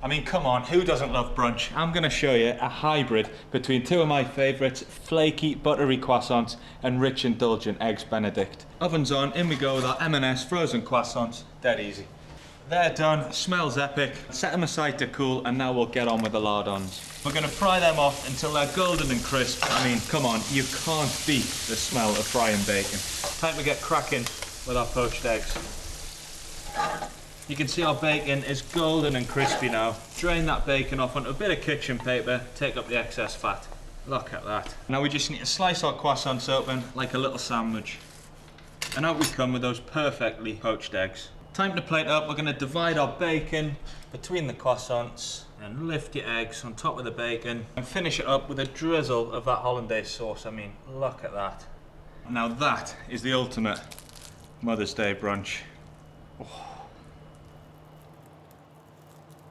I mean, come on, who doesn't love brunch? I'm gonna show you a hybrid between two of my favorites, flaky buttery croissants and rich indulgent eggs Benedict. Oven's on, in we go with our M&S frozen croissants, dead easy. They're done, smells epic. Set them aside to cool, and now we'll get on with the lardons. We're gonna fry them off until they're golden and crisp. I mean, come on, you can't beat the smell of frying bacon. Time to get cracking with our poached eggs. You can see our bacon is golden and crispy now. Drain that bacon off onto a bit of kitchen paper, take up the excess fat. Look at that. Now we just need to slice our croissants open like a little sandwich. And out we come with those perfectly poached eggs. Time to plate up. We're going to divide our bacon between the croissants and lift your eggs on top of the bacon and finish it up with a drizzle of that hollandaise sauce. I mean, look at that. Now that is the ultimate Mother's Day brunch. Oh.